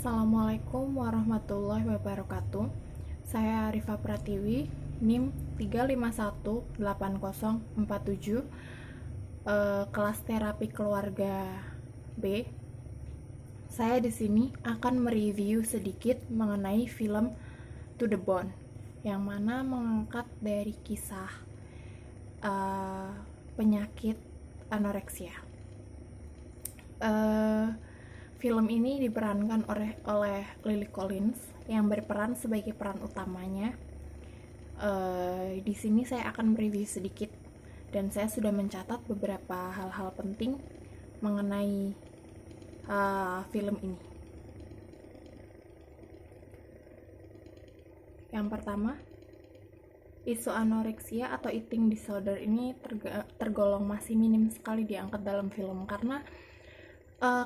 Assalamualaikum warahmatullahi wabarakatuh. Saya Arifa Pratiwi, NIM 3518047, kelas terapi keluarga B. Saya di sini akan mereview sedikit mengenai film To the Bone, yang mana mengangkat dari kisah penyakit anoreksia. Film ini diperankan oleh Lily Collins yang berperan sebagai peran utamanya. Di sini saya akan mereview sedikit dan saya sudah mencatat beberapa hal-hal penting mengenai film ini. Yang pertama, isu anoreksia atau eating disorder ini tergolong masih minim sekali diangkat dalam film karena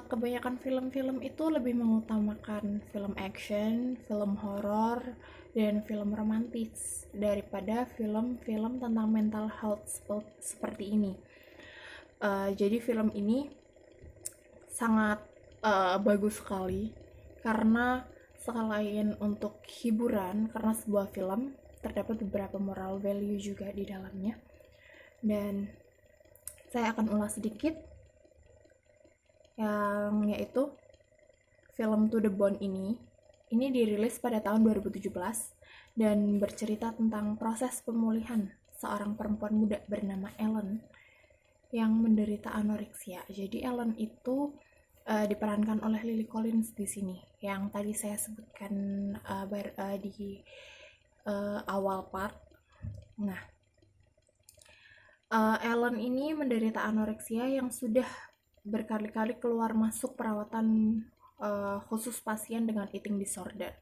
kebanyakan film-film itu lebih mengutamakan film action, film horor, dan film romantis daripada film-film tentang mental health seperti ini. Jadi film ini sangat bagus sekali karena selain untuk hiburan, karena sebuah film terdapat beberapa moral value juga di dalamnya. Dan saya akan ulas sedikit yang yaitu film To the Bone ini dirilis pada tahun 2017 dan bercerita tentang proses pemulihan seorang perempuan muda bernama Ellen yang menderita anoreksia. Jadi Ellen itu diperankan oleh Lily Collins di sini yang tadi saya sebutkan di awal part. Nah, Ellen ini menderita anoreksia yang sudah berkali-kali keluar masuk perawatan khusus pasien dengan eating disorder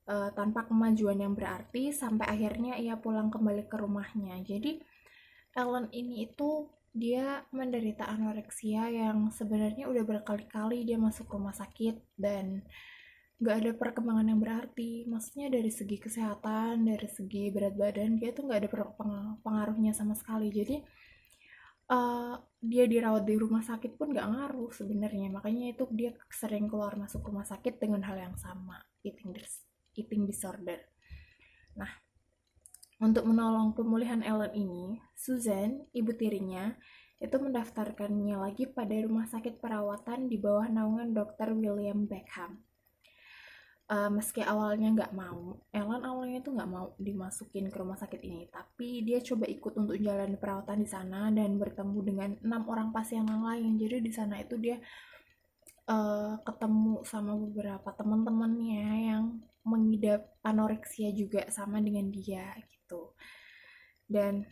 tanpa kemajuan yang berarti sampai akhirnya ia pulang kembali ke rumahnya. Jadi Ellen ini itu dia menderita anoreksia yang sebenarnya udah berkali-kali dia masuk rumah sakit dan gak ada perkembangan yang berarti. Maksudnya dari segi kesehatan, dari segi berat badan dia tuh gak ada pengaruhnya sama sekali. Jadi dia dirawat di rumah sakit pun gak ngaruh sebenarnya. Makanya itu dia sering keluar masuk rumah sakit dengan hal yang sama, eating disorder. Nah, untuk menolong pemulihan Ellen ini, Susan, ibu tirinya, itu mendaftarkannya lagi pada rumah sakit perawatan di bawah naungan Dr. William Beckham. Meski awalnya nggak mau, Ellen awalnya tuh nggak mau dimasukin ke rumah sakit ini, tapi dia coba ikut untuk menjalani perawatan di sana dan bertemu dengan 6 orang pasien yang lain. Jadi di sana itu dia ketemu sama beberapa teman-temannya yang mengidap anoreksia juga sama dengan dia gitu. Dan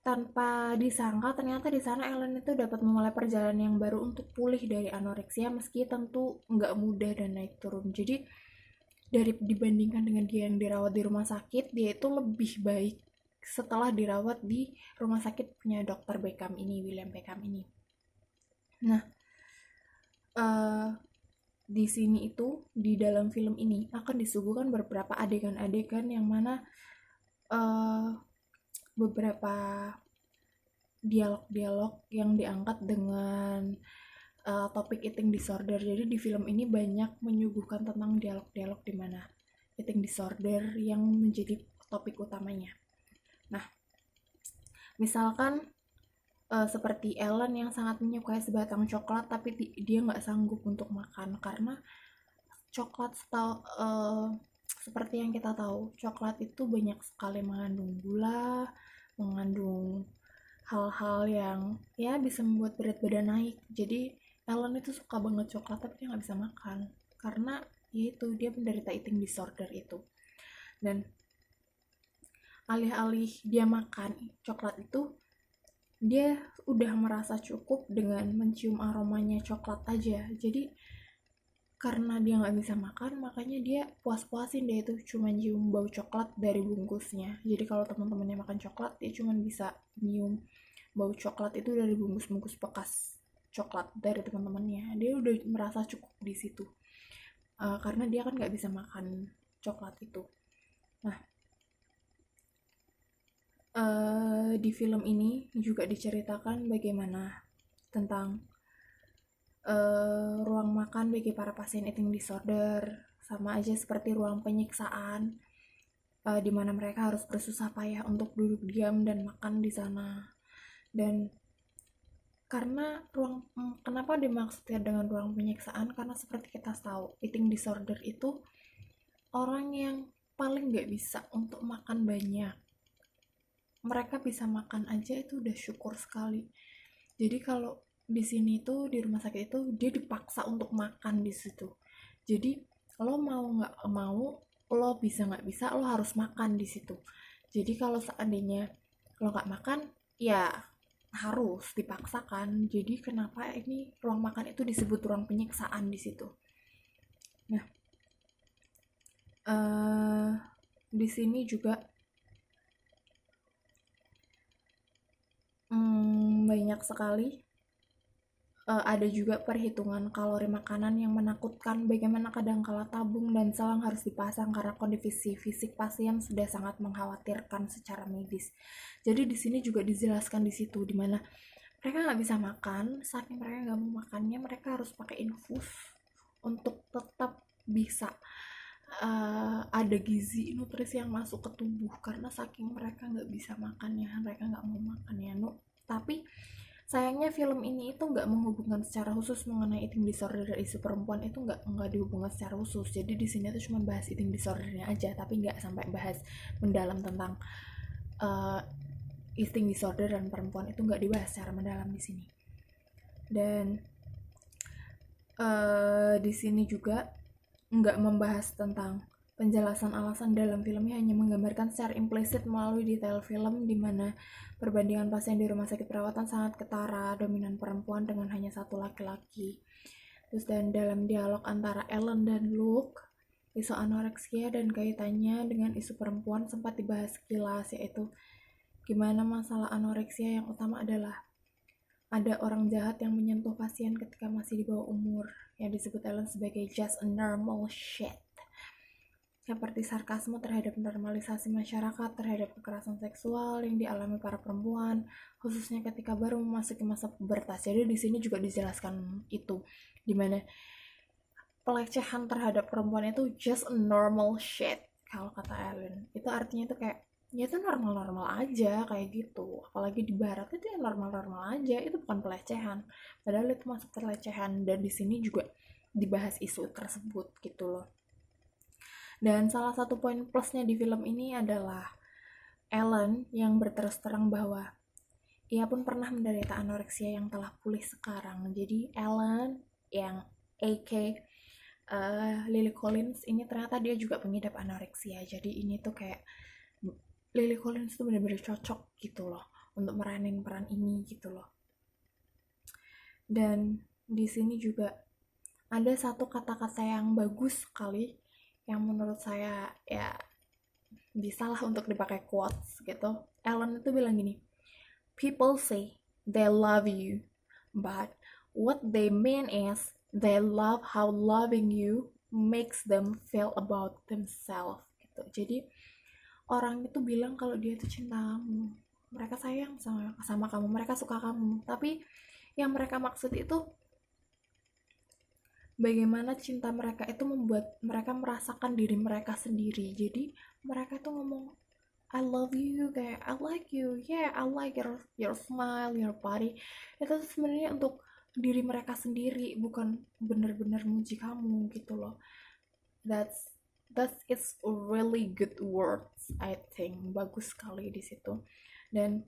tanpa disangka ternyata di sana Ellen itu dapat memulai perjalanan yang baru untuk pulih dari anoreksia, meski tentu nggak mudah dan naik turun. Jadi dibandingkan dengan dia yang dirawat di rumah sakit, dia itu lebih baik setelah dirawat di rumah sakit punya Dr. Beckham ini, William Beckham ini. Nah, di sini itu di dalam film ini akan disuguhkan beberapa adegan-adegan yang mana beberapa dialog-dialog yang diangkat dengan topik eating disorder. Jadi di film ini banyak menyuguhkan tentang dialog-dialog di mana eating disorder yang menjadi topik utamanya. Nah, misalkan seperti Ellen yang sangat menyukai sebatang coklat tapi dia nggak sanggup untuk makan karena coklat seperti yang kita tahu, coklat itu banyak sekali mengandung gula, mengandung hal-hal yang ya bisa membuat berat badan naik. Jadi Ellen itu suka banget coklat tapi dia nggak bisa makan karena yaitu dia menderita eating disorder itu. Dan alih-alih dia makan coklat itu, dia udah merasa cukup dengan mencium aromanya coklat aja. Jadi karena dia nggak bisa makan, makanya dia puas-puasin dia itu cuma nyium bau coklat dari bungkusnya. Jadi kalau teman-temannya makan coklat, dia cuma bisa nyium bau coklat itu dari bungkus-bungkus bekas coklat dari teman-temannya. Dia udah merasa cukup di situ karena dia kan nggak bisa makan coklat itu. Nah, di film ini juga diceritakan bagaimana tentang ruang makan bagi para pasien eating disorder, sama aja seperti ruang penyiksaan, di mana mereka harus bersusah payah untuk duduk diam dan makan di sana. Dan karena kenapa dimaksudnya dengan ruang penyiksaan, karena seperti kita tahu eating disorder itu orang yang paling nggak bisa untuk makan banyak. Mereka bisa makan aja itu udah syukur sekali. Jadi kalau di sini tuh di rumah sakit itu dia dipaksa untuk makan di situ. Jadi lo mau nggak mau, lo bisa nggak bisa, lo harus makan di situ. Jadi kalau seandainya lo nggak makan, ya harus dipaksakan. Jadi kenapa ini ruang makan itu disebut ruang penyiksaan di situ. Nah, di sini juga banyak sekali ada juga perhitungan kalori makanan yang menakutkan, bagaimana kadangkala tabung dan selang harus dipasang karena kondisi fisik pasien sudah sangat mengkhawatirkan secara medis. Jadi di sini juga dijelaskan di situ dimana mereka nggak bisa makan, saking mereka nggak mau makannya mereka harus pakai infus untuk tetap bisa ada gizi nutrisi yang masuk ke tubuh, karena saking mereka nggak bisa makannya, mereka nggak mau makannya. Tapi sayangnya film ini itu nggak menghubungkan secara khusus mengenai eating disorder dan isu perempuan, itu nggak dihubungkan secara khusus. Jadi di sini tuh cuma bahas eating disordernya aja, tapi nggak sampai bahas mendalam tentang eating disorder dan perempuan, itu nggak dibahas secara mendalam di sini. Dan di sini juga nggak membahas tentang penjelasan alasan dalam filmnya, hanya menggambarkan secara implisit melalui detail film di mana perbandingan pasien di rumah sakit perawatan sangat ketara, dominan perempuan dengan hanya satu laki-laki. Terus dan dalam dialog antara Ellen dan Luke, isu anoreksia dan kaitannya dengan isu perempuan sempat dibahas sekilas, yaitu gimana masalah anoreksia yang utama adalah ada orang jahat yang menyentuh pasien ketika masih di bawah umur, yang disebut Ellen sebagai just a normal shit. Seperti sarkasme terhadap normalisasi masyarakat terhadap kekerasan seksual yang dialami para perempuan, khususnya ketika baru memasuki masa pubertas. Jadi di sini juga dijelaskan itu, dimana pelecehan terhadap perempuan itu just a normal shit kalau kata Ellen. Itu artinya itu kayak ya itu normal-normal aja kayak gitu. Apalagi di barat itu ya normal-normal aja, itu bukan pelecehan. Padahal itu masuk pelecehan, dan di sini juga dibahas isu tersebut gitu loh. Dan salah satu poin plusnya di film ini adalah Ellen yang berterus terang bahwa ia pun pernah menderita anoreksia yang telah pulih sekarang. Jadi Ellen yang AK Lily Collins ini ternyata dia juga pengidap anoreksia. Jadi ini tuh kayak Lily Collins tuh benar-benar cocok gitu loh untuk meranin peran ini gitu loh. Dan di sini juga ada satu kata-kata yang bagus sekali yang menurut saya ya bisalah untuk dipakai quotes gitu. Ellen itu bilang gini, people say they love you, but what they mean is they love how loving you makes them feel about themselves gitu. Jadi orang itu bilang kalau dia itu cinta kamu, mereka sayang sama kamu, mereka suka kamu, tapi yang mereka maksud itu bagaimana cinta mereka itu membuat mereka merasakan diri mereka sendiri. Jadi mereka tuh ngomong I love you, kayak I like you, yeah I like your smile, your body. Itu sebenarnya untuk diri mereka sendiri, bukan bener-bener muji kamu gitu loh. That is really good words, I think. Bagus sekali di situ. Dan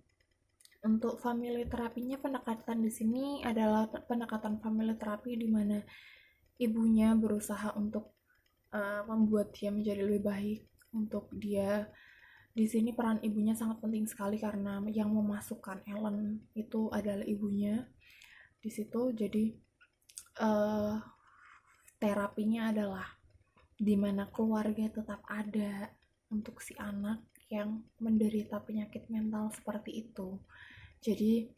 untuk family terapinya, pendekatan di sini adalah pendekatan family terapi di mana ibunya berusaha untuk membuat dia menjadi lebih baik. Untuk dia di sini peran ibunya sangat penting sekali karena yang memasukkan Ellen itu adalah ibunya di situ. Jadi terapinya adalah dimana keluarga tetap ada untuk si anak yang menderita penyakit mental seperti itu. Jadi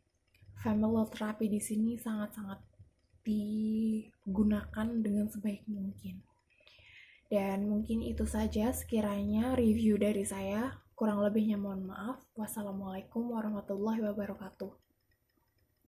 family therapy di sini sangat-sangat digunakan dengan sebaik mungkin. Dan mungkin itu saja sekiranya review dari saya. Kurang lebihnya mohon maaf. Wassalamualaikum warahmatullahi wabarakatuh.